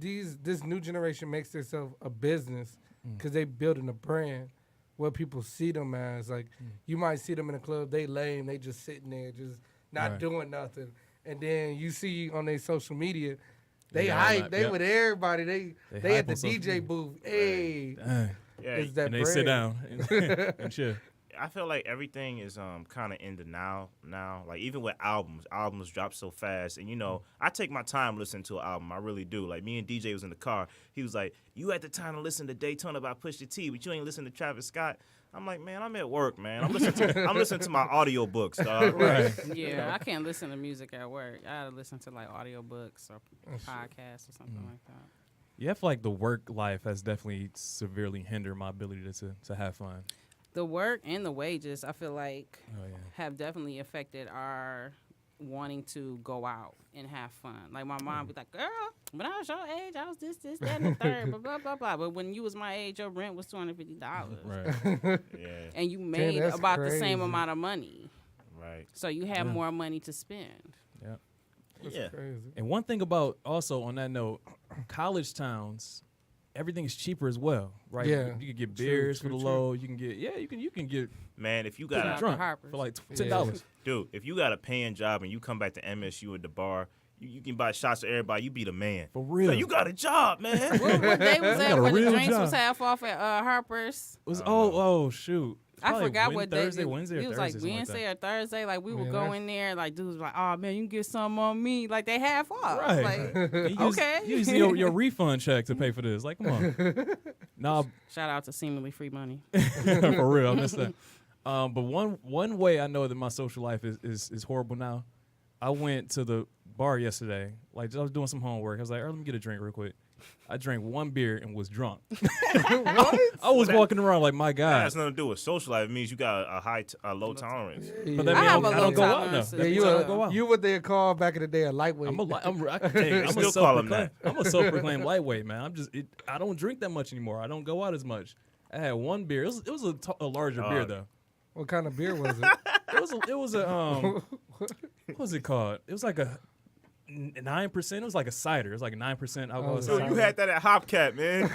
This new generation makes themselves a business because they building a brand. What people see them as, like you might see them in a club, they lame, they just sitting there, just not Right. doing nothing, and then you see on their social media, they Yeah, hype, like, they yep. with everybody, they hype at the on social DJ media. booth, hey, Dang. Yeah, it's that And they sit brand. down and chill. I feel like everything is kind of in the now. Like even with albums drop so fast, and you know I take my time listening to an album. I really do. Like me and DJ was in the car. He was like, "You had the time to listen to Daytona by Pusha T, but you ain't listen to Travis Scott." I'm like, man, I'm at work, man. I'm listening to my audiobooks, dog. Right. Yeah, I can't listen to music at work. I gotta listen to like audiobooks or podcasts or something like that. Yeah, I feel like the work life has definitely severely hindered my ability to have fun. The work and the wages, I feel like, Oh yeah. have definitely affected our wanting to go out and have fun. Like my mom be like, girl, when I was your age, I was this, that, and the third, blah, blah, blah, blah. But when you was my age, your rent was $250. Right. Yeah. And you made that's about the crazy. same amount of money. Right. So you have more money to spend. Yeah. Yeah. Crazy. And one thing about also on that note, college towns, everything is cheaper as well, right? Yeah. You can get True, beers true, for the true. low. You can get you can get Man, if you Shout got out to drunk Harper's. for like Yeah. $10. dude, if you got a paying job and you come back to MSU at the bar, you can buy shots to everybody. You be the man. For real. Like, you got a job, man. What day was got that a where the real drinks job. was half off at Harper's? It was oh shoot. It's I probably forgot what day. Thursday, Wednesday, or It was Thursday, like something Wednesday that. or Thursday. Like we would Man, go that's- in there, like dudes like, oh man, you can get some on me. Like they half off. Right. Like, You use- okay. You use your refund check to pay for this. Like, come on. Nah, shout out to seemingly free money. for real. I missed that. But one way I know that my social life is horrible now. I went to the bar yesterday. Like I was doing some homework. I was like, let me get a drink real quick. I drank one beer and was drunk. What? I was walking around like, my That God. has nothing to do with social life. It means you got a low tolerance. But that I means have a I low don't go out now. tolerance. That Yeah, means you I don't go out. what they call back in the day a lightweight. I'm Still call him that. I'm a self-proclaimed lightweight, man. I don't drink that much anymore. I don't go out as much. I had one beer. It was a larger beer though. What kind of beer was it? It was a what was it called? It was like a 9%. It was like a cider. It was like a 9% alcohol. Oh, So cider. you had that at Hopcat, man.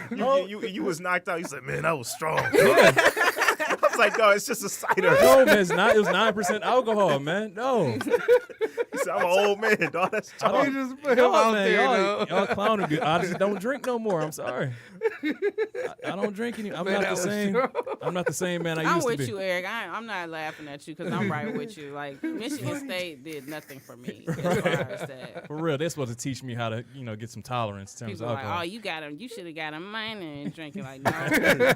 You was knocked out. You said, man, that was strong. I was like, no, it's just a cider. No, man, it was 9% alcohol, man. No. He said, I'm an old man, dog. That's I strong. You don't, just put him out man, there, y'all clowning me. I just don't drink no more. I'm sorry. I don't drink any. I'm Man, not that the was same. strong. I'm not the same man I I'm used to with be. you, Eric. I'm not laughing at you because I'm right with you. Like Michigan State did nothing for me as far as that. For real, they're supposed to teach me how to, get some tolerance in terms People of are like, alcohol. you should have got a minor in drinking. Like, no,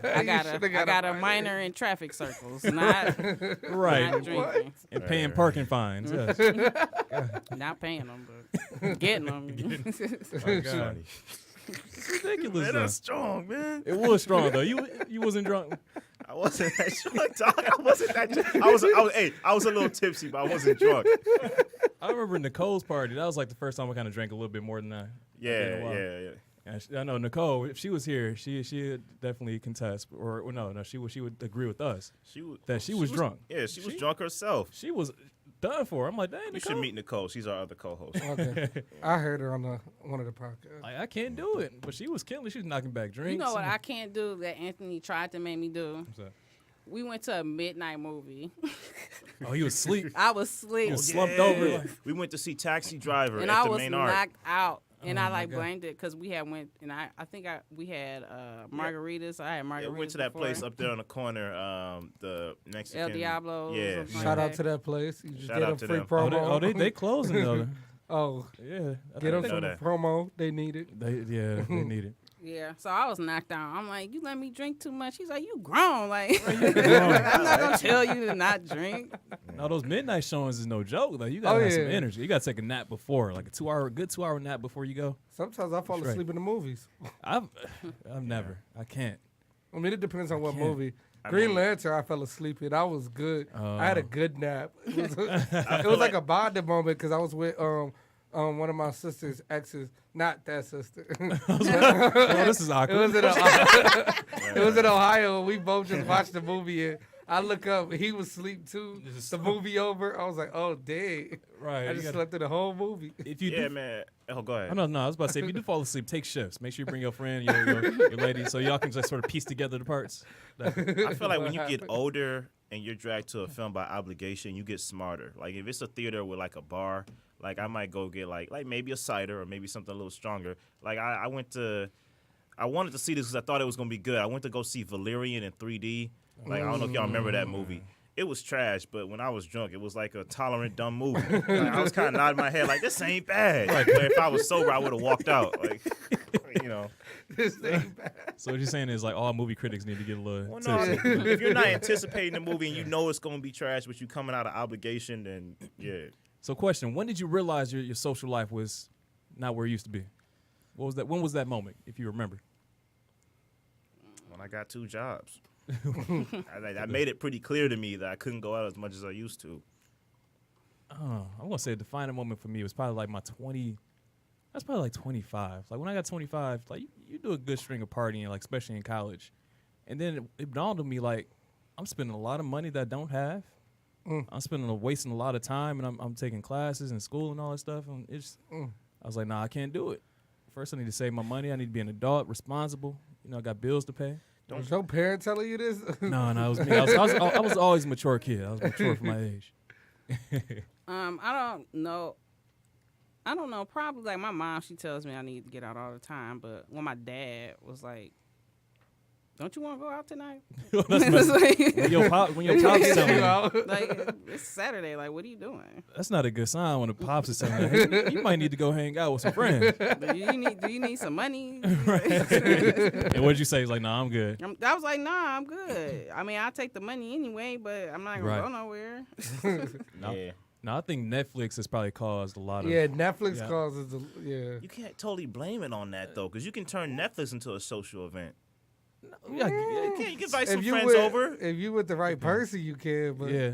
I got a minor in traffic circles, not Right. not drinking, And paying parking fines. Yes. not paying them, but getting them. Oh, God. It's ridiculous. Man, though. that's strong, man. It was strong though. You wasn't drunk. I wasn't that drunk, dog. I wasn't that drunk. I was a little tipsy, but I wasn't drunk. I remember Nicole's party. That was like the first time I kind of drank a little bit more than that. Yeah. And I know Nicole. If she was here, she would definitely contest. Or no, she would agree with us. She was drunk. Yeah, she was drunk herself. She was done for. I'm like, dang, You Nicole. should meet Nicole. She's our other co-host. Okay. I heard her on one of the podcasts. Like, I can't do it, but she was killing. She was knocking back drinks. You know what I can't do that Anthony tried to make me do? What's that? We went to a midnight movie. Oh, he was asleep. I was asleep. He was slumped over. We went to see Taxi Driver And at I the was main art. knocked out. And Oh, I my God. blamed it because we had went and I think we had margaritas. I had margaritas. Yeah, we went to that before. place up there on the corner, the Mexican. El Diablo. Yeah. something Shout like out to that place. You just Shout get out them to free them. promo. They closing though. Oh, Yeah. get them know some that. promo. They need it. They need it. Yeah, so I was knocked out. I'm like, you let me drink too much. He's like, you grown. Like, grown. I'm not gonna tell you to not drink. No, those midnight showings is no joke. Like you gotta have some yeah. energy. You gotta take a nap before, like a good 2 hour nap before you go. Sometimes I fall That's right. asleep in the movies. I've never. I can't. I mean, it depends on what can't. movie. I Green mean- Lantern, I fell asleep in. I was good. Oh. I had a good nap. It was, I it feel was like a bonding moment because I was with one of my sister's exes, not that sister. Oh, this is It awkward. was in Ohio. It was in Ohio. We both just watched the movie, and I look up. He was asleep too. The movie over. I was like, oh dang! right. I you just gotta- slept through the whole movie. if you Yeah, do, man. Oh, go ahead. no, I was about to say, if you do fall asleep, take shifts. Make sure you bring your friend, your lady, so y'all can just sort of piece together the parts. I feel like when you What get happened? older and you're dragged to a film by obligation, you get smarter. Like if it's a theater with like a bar, like I might go get like maybe a cider or maybe something a little stronger. Like I wanted to see this because I thought it was gonna be good. I went to go see Valerian in 3D. Like I don't know if y'all remember that movie. It was trash, but when I was drunk, it was like a tolerant dumb movie. Like, I was kind of nodding my head like this ain't bad. Like but if I was sober, I would have walked out. Like you know. This ain't bad. So what you're saying is like all movie critics need to get a little. Well, no, tipsy. if you're not anticipating the movie and you know it's going to be trash, but you coming out of obligation, then yeah. So question: when did you realize your social life was not where it used to be? What was that? When was that moment, if you remember? When I got 2 jobs, I made it pretty clear to me that I couldn't go out as much as I used to. I'm gonna say a defining moment for me was probably like my 20. That's probably like 25. Like when I got 25, like you do a good string of partying, like especially in college, and then it dawned on me like I'm spending a lot of money that I don't have. I'm wasting a lot of time, and I'm taking classes and school and all that stuff, and I was like, nah, I can't do it. First, I need to save my money. I need to be an adult, responsible. You know, I got bills to pay. Was your parent telling you this? No, it was me. I was always a mature kid. I was mature for my age. I don't know. Probably like my mom, she tells me I need to get out all the time. But when my dad was like, "Don't you want to go out tonight?" When your pops telling you, like it's Saturday. Like, what are you doing? that's not a good sign when the pops is telling you, hey, you might need to go hang out with some friends. Do you need some money? And what'd you say? He's like, nah, I'm good. I was like, nah, I'm good. I mean, I'll take the money anyway, but I'm not gonna go nowhere. Yeah. No, I think Netflix has probably caused a lot of. Yeah, Netflix causes. You can't totally blame it on that though, because you can turn Netflix into a social event. Yeah, You can invite some friends over. If you with the right person, you can. But yeah.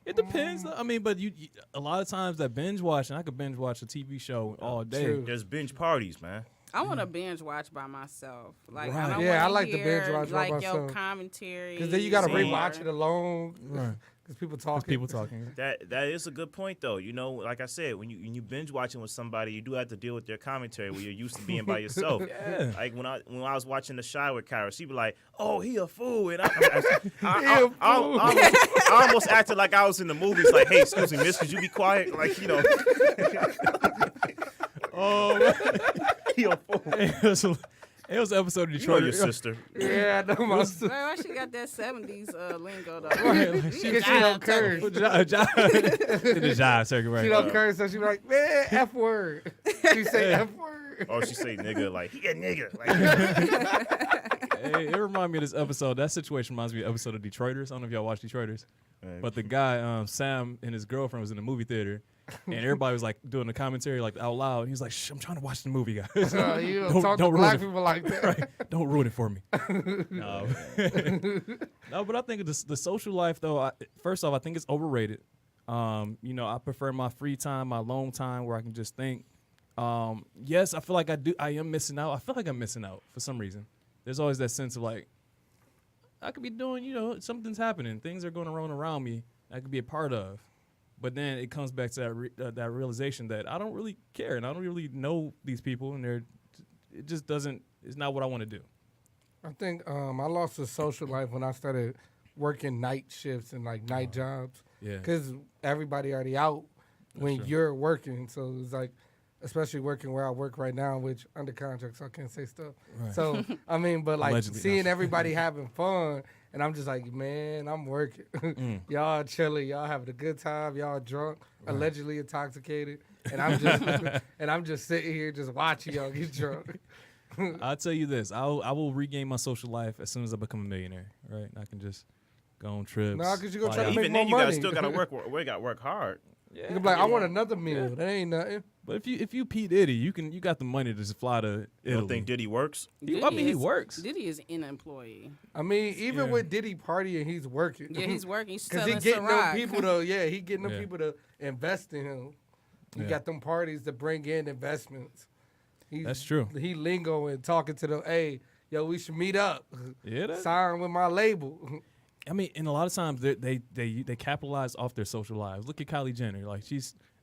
It depends. I mean, but you a lot of times that binge watching, I could binge watch a TV show all day. True. There's binge parties, man. I want to binge watch by myself. Like, Right. I don't Yeah, I wanna like to hear, binge watch by like your myself. commentary. because then you got to Same. rewatch it alone. Right. Because people talking. People talking. That is a good point though. You know, like I said, when you binge watching with somebody, you do have to deal with their commentary where you're used to being by yourself. Yeah. Like when I was watching The Shy with Kyra, she'd be like, "Oh, he a fool," and I almost acted like I was in the movies. Like, "Hey, excuse me, miss, could you be quiet?" Like, you know. Oh, He a fool. it was an episode of You know Detroit. your sister. Yeah, I know my sister. Why she got that 70s lingo though? Right, like She don't curse. In the jive circuit, right? She don't curse, so she be like, man, F word. She say F word. Oh, she say nigga, like, he a nigga. Like, Hey, it reminded me of this episode. That situation reminds me of an episode of Detroiters. I don't know if y'all watch Detroiters. But the guy, Sam, and his girlfriend was in the movie theater, and everybody was like doing the commentary like out loud. And he was like, "Shh, I'm trying to watch the movie, guys. You don't talk to ruin black it. people like that. Right. Don't ruin it for me." No, no, but I think the social life though. First off, I think it's overrated. You know, I prefer my free time, my alone time, where I can just think. Yes, I feel like I am missing out. I feel like I'm missing out for some reason. There's always that sense of like, I could be doing, you know, something's happening. Things are going around me. I could be a part of. But then it comes back to that realization that I don't really care and I don't really know these people, and it just doesn't. It's not what I want to do. I think I lost the social life when I started working night shifts and like night jobs. Yeah. Because everybody already out when true. you're working. So it's like, especially working where I work right now, which under contract, so I can't say stuff. Right. So, I mean, but like Allegedly, seeing no. everybody having fun, and I'm just like, man, I'm working. Y'all chilling, y'all having a good time, y'all drunk, allegedly intoxicated, and I'm just sitting here just watching y'all get drunk. I'll tell you this: I will regain my social life as soon as I become a millionaire. Right? I can just go on trips. Nah, 'cause you gonna fly try to out. make even more then, you money. still gotta work. We got to work hard. Yeah. You can be like, I want another meal. That ain't nothing. But if you P Diddy, you got the money to just fly to You Italy. don't think Diddy works? He works. Diddy is an employee. I mean, even with Diddy partying, he's working. Yeah, he's working. He's Because selling he getting them Ciroc. people to, he getting them Yeah. people to invest in him. He Yeah. got them parties to bring in investments. That's true. He lingo and talking to them, hey, yo, we should meet up. Yeah, Sign with my label. I mean, and a lot of times they capitalize off their social lives. Look at Kylie Jenner. Like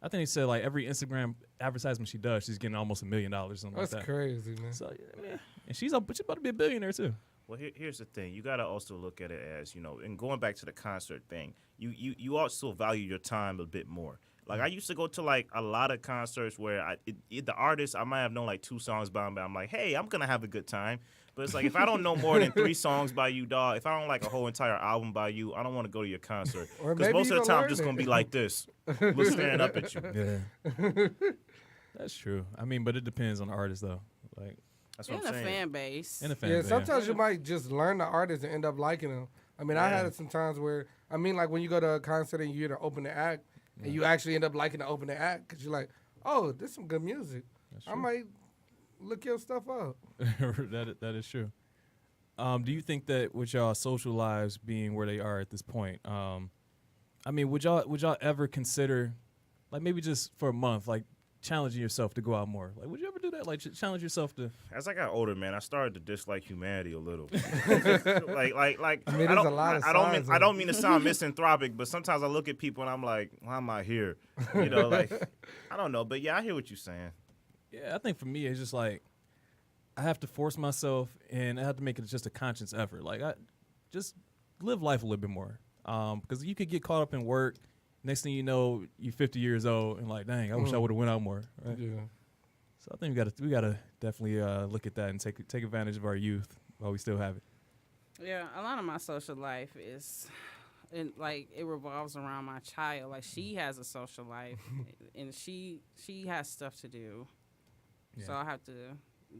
I think they said like every Instagram advertisement she does, she's getting almost $1 million or something That's like that. crazy, man. So yeah, and she's about to be a billionaire too. Well, here's the thing. You got to also look at it as, you know, and going back to the concert thing, you also value your time a bit more. Like, I used to go to, like, a lot of concerts where the artist, I might have known, like, 2 songs by him, but I'm like, hey, I'm going to have a good time. But it's like, if I don't know more than 3 songs by you, dog, if I don't like a whole entire album by you, I don't want to go to your concert. Or Because maybe most you of the gonna time, I'm learn just going to it. be like this, staring up at you. Yeah, that's true. I mean, but it depends on the artist though. Like That's what And I'm a saying. fan base. in a fan Yeah, base. sometimes you might just learn the artist and end up liking them. I mean, I had it sometimes where, I mean, like when you go to a concert and you're the opening act, and you actually end up liking the opening act because you're like, oh, this is some good music. I might look your stuff up. that is true. Do you think that with y'all social lives being where they are at this point, I mean, would y'all ever consider like maybe just for a month, like challenging yourself to go out more? Like, would you ever do that? Like, challenge yourself to? As I got older, man, I started to dislike humanity a little. like, I mean, there's a lot of signs I don't mean to sound misanthropic, but sometimes I look at people and I'm like, why am I here? You know, like, I don't know, but yeah, I hear what you're saying. Yeah, I think for me, it's just like I have to force myself, and I have to make it just a conscious effort. Like, I just live life a little bit more, because you could get caught up in work. Next thing you know, you're 50 years old, and like, dang, I wish I would have went out more. Right? Yeah. So I think we gotta definitely look at that and take advantage of our youth while we still have it. Yeah, a lot of my social life is, and like it revolves around my child. Like she has a social life, and she has stuff to do, so I have to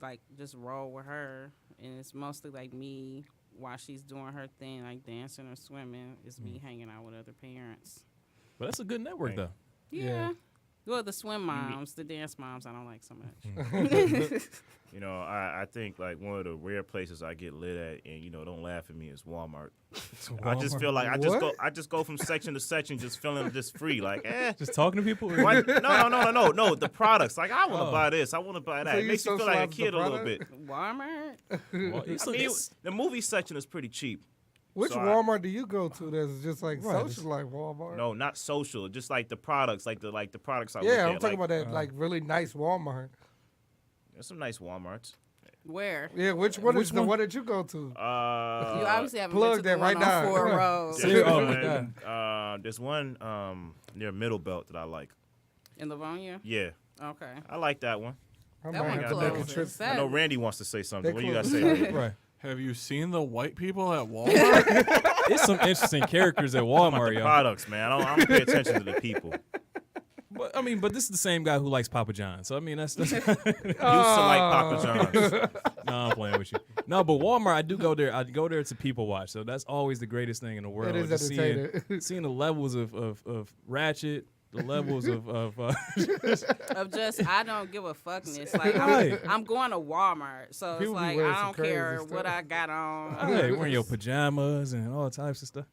like just roll with her, and it's mostly like me while she's doing her thing, like dancing or swimming. It's me hanging out with other parents. But that's a good network, though. Yeah. Well, the swim moms, the dance moms, I don't like so much. You know, I think like one of the rare places I get lit at, and you know, don't laugh at me, is Walmart. I just feel like I just go from section to section, just feeling just free, like just talking to people. Why, no, the products. Like I want to buy this, I want to buy that. So It makes you feel like a socialize kid the a little bit. Walmart? I mean, the movie section is pretty cheap. Which So Walmart do you go to that's just like Right. social like Walmart? No, not social. Just like the products, like the products I look Yeah, at. I'm talking like, about that like really nice Walmart. There's some nice Walmarts. Where? Yeah, which one is the one? one that you go to? You obviously haven't plug been to that the right one on now. Ford Right. Road. Oh my God. There's one near Middle Belt that I like. In Livonia? Yeah, Okay. I like that one. I That might one have to make a closes. trip. I know Randy wants to say something. They What do you got to close. say? Randy? Right. Have you seen the white people at Walmart? It's some interesting characters at About Walmart, the y'all. products, man. I don't pay attention to the people. But I mean, this is the same guy who likes Papa John's. So I mean, that's Used to like Papa John's. no, I'm playing with you. No, but Walmart, I do go there. I go there to people watch. So that's always the greatest thing in the world. That is Just entertaining. seeing the levels of ratchet, the levels of Of just, I don't give a fuckness. Like, Right. I'm going to Walmart. So People it's be like, wearing I some don't crazy care stuff. what I got on. hey, wearing your pajamas and all types of stuff.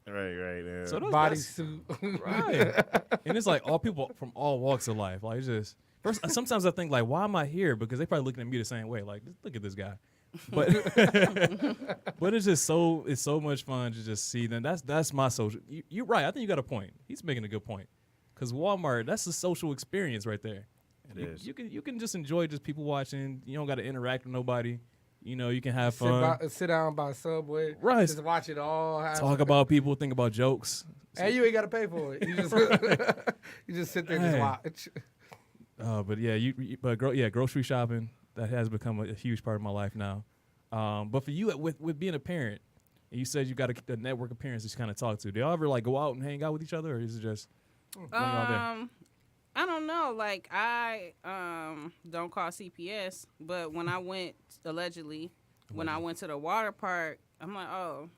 Right, yeah. So Bodysuit. right, and it's like all people from all walks of life. Like, it's just sometimes I think like, why am I here? Because they probably looking at me the same way. Like, look at this guy. But but it's so much fun to just see them. That's my social. You're right. I think you got a point. He's making a good point. Because Walmart, that's a social experience right there. It is. You can just enjoy just people watching. You don't got to interact with nobody. You know, you can have fun. Sit down by Subway. Right. Just watch it all happen. Talk about people, think about jokes. And you ain't got to pay for it. You just you just sit there and Hey. just watch. But yeah, grocery shopping, that has become a huge part of my life now. But for you, with being a parent, and you said you got a network of parents that you kind of talk to. Do y'all ever like go out and hang out with each other, or is it just when y'all there? I don't know. Like, I don't call CPS, but when I went, allegedly, when I went to the water park, I'm like, oh,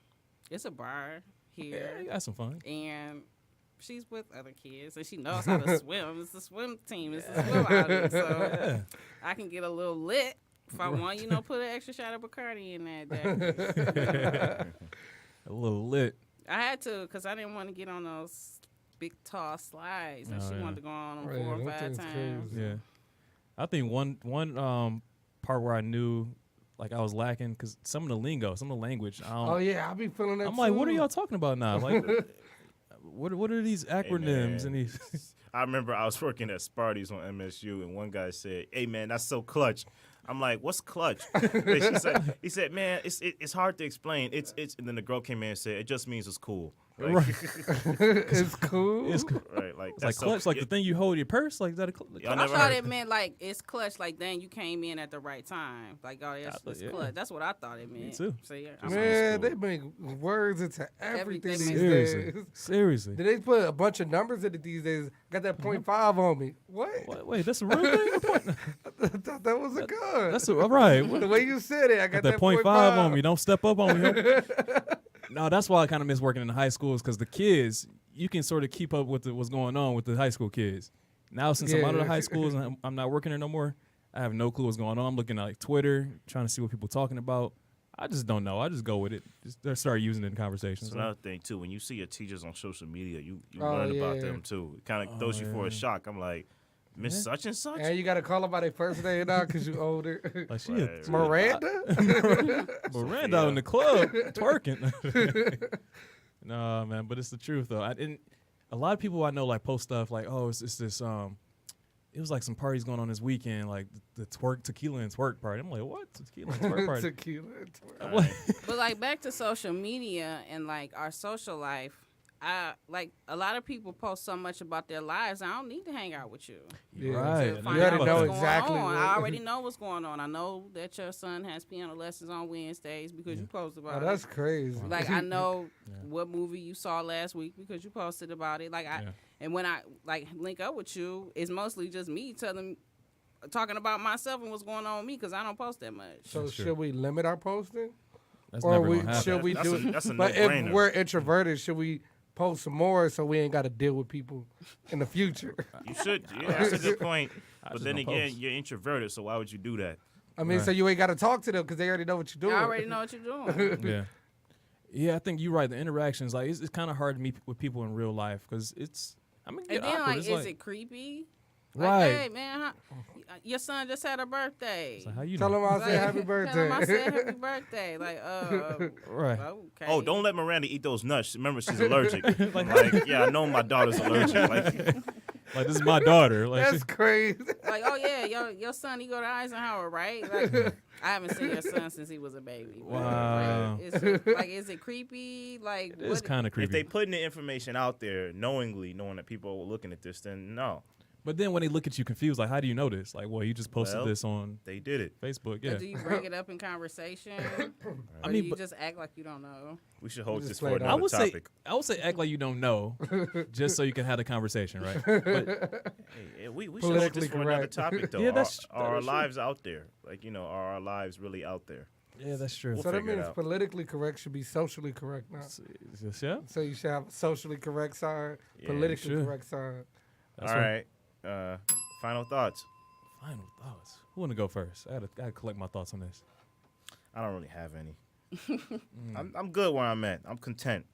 it's a bar here. Yeah, you got some fun. And she's with other kids, and she knows how to swim. It's a swim team. It's a swim outing. So I can get a little lit if I want, put an extra shot of Bacardi in that day. A little lit. I had to because I didn't want to get on those big, tall slides. And she wanted to go on them 4 or 5 times. Crazy. Yeah. I think one part where I knew like I was lacking because some of the lingo, some of the language. Oh yeah, I be feeling that. I'm like, what are too. y'all talking about now? Like, what are these acronyms and these? I remember I was working at Sparty's on MSU, and one guy said, "Hey man, that's so clutch." I'm like, "What's clutch?" He said, "Man, it's hard to explain. It's." And then the girl came in and said, "It just means it's cool." Like, Right. It's cool. It's right, like like that's clutch, so, like the thing you hold in your purse, like is that a clutch? Y'all I never thought heard- it meant like it's clutch, like dang, you came in at the right time. Like, oh, it's yeah. clutch. That's what I thought it meant. too. So, yeah, Man, cool. they make words into everything Everything these makes Seriously, days. seriously. Did they put a bunch of numbers in it these days? Got that 0.5 on me. What? Wait, that's a real thing. I thought that was a gun. That's all right. The way you said it, I got That that 0.5 0.5 on me. Don't step up on me. No, that's why I kind of miss working in the high schools because the kids, you can sort of keep up with what's going on with the high school kids. Now, since I'm out of the high schools and I'm not working there no more, I have no clue what's going on. I'm looking at like Twitter, trying to see what people are talking about. I just don't know. I just go with it. Just start using it in conversations. That's another thing too. When you see your teachers on social media, you learn about them too. It kind of throws you for a shock. I'm like, Miss Such and Such. And you gotta call her by their first name now because you older. Like she Miranda. Miranda in the club twerking. No, man, but it's the truth though. A lot of people I know like post stuff like, oh, it's this it was like some parties going on this weekend, like the tequila and twerk party. I'm like, what? Tequila and twerk party? Tequila and twerk. But like back to social media and like our social life, like a lot of people post so much about their lives. I don't need to hang out with you. Yeah. Right. To find You already out know what's exactly going on. what- I already know what's going on. I know that your son has piano lessons on Wednesdays because you posted about Oh, it. that's crazy. Like I know what movie you saw last week because you posted about it. Like and when I like link up with you, it's mostly just me talking about myself and what's going on with me because I don't post that much. So should we limit our posting? That's Or never gonna happen. should we do it? That's a But no-brainer. if we're introverted, should we post some more so we ain't got to deal with people in the future? You should. Yeah, that's a good point. But just then don't again, post. you're introverted, so why would you do that? I mean, so you ain't got to talk to them because they already know what you're doing. I already know what you're doing. Yeah, I think you're right. The interactions, like, it's kind of hard to meet with people in real life because it's, I mean, And then awkward. like, It's is it creepy? right? Like, hey man, your son just had a birthday. So how you Tell know? them I said happy Tell him I said birthday. happy birthday. Like, Right. okay. Oh, don't let Miranda eat those nuts. Remember, she's allergic. like, yeah, I know my daughter's allergic. Like, this is my daughter. Like, That's crazy. Like, oh yeah, your son, he go to Eisenhower, right? Like, I haven't seen your son since he was a baby. Wow. Like, is it creepy? Like, it's kind of if creepy. they putting the information out there knowingly, knowing that people are looking at this, then no, But then when they look at you confused, like, how do you know this? Like, well, you just posted Well, this on they did it. Facebook. Or Yeah. do you bring it up in conversation? I Or mean, do you but- just act like you don't know? We should hold Just this play for it out. another topic. I would say act like you don't know, just so you can have the conversation, right? But Hey, we should hold Politically this for another correct. topic, though. Yeah, that's- are our that is true. lives out there? Like, are our lives really out there? yeah, that's true. We'll So that figure it means out. politically correct should be socially correct now. Yeah. So you should have a socially correct side, Yeah, politically sure. correct side. That's All right. right. Final thoughts. Final thoughts. Who want to go first? I gotta collect my thoughts on this. I don't really have any. I'm good where I'm at. I'm content.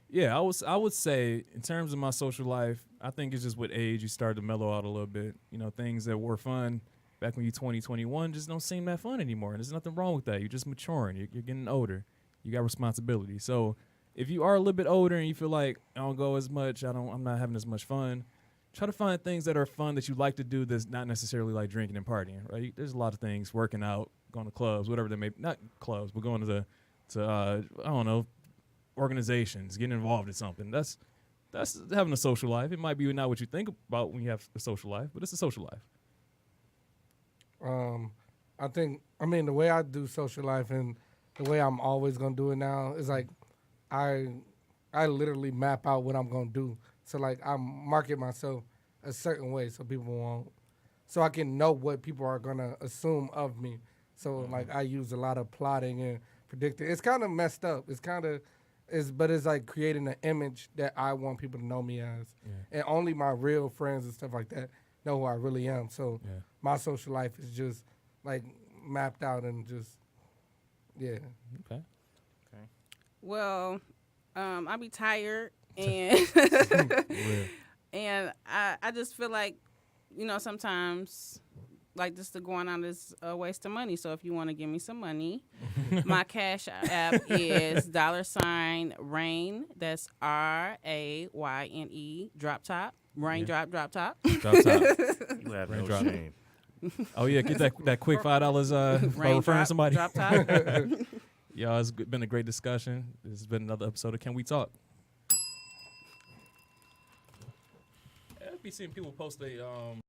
Yeah, I would say in terms of my social life, I think it's just with age you start to mellow out a little bit. Things that were fun back when you're 20, 21 just don't seem that fun anymore. And there's nothing wrong with that. You're just maturing. You're getting older. You got responsibility. So if you are a little bit older and you feel like I don't go as much, I'm not having as much fun, try to find things that are fun that you like to do that's not necessarily like drinking and partying, right? There's a lot of things, working out, going to clubs, whatever they may be. Not clubs, but going to I don't know, organizations, getting involved in something. That's having a social life. It might be not what you think about when you have a social life, but it's a social life. I mean, the way I do social life and the way I'm always gonna do it now is like I literally map out what I'm gonna do. So like I market myself a certain way so people won't, so I can know what people are gonna assume of me. So like I use a lot of plotting and predicting. It's kind of messed up. But it's like creating an image that I want people to know me as, and only my real friends and stuff like that know who I really am. So my social life is just like mapped out and just Okay. Well, I be tired and and I just feel like, sometimes like just going on is a waste of money. So if you want to give me some money, my cash app is $Rain. That's RAYNE drop top. Raindrop drop top. Drop top. You have Raindrop. no shame. Oh yeah, get that quick $5 by referring somebody. Drop top. Y'all, it's been a great discussion. This has been another episode of Can We Talk? I've been seeing people post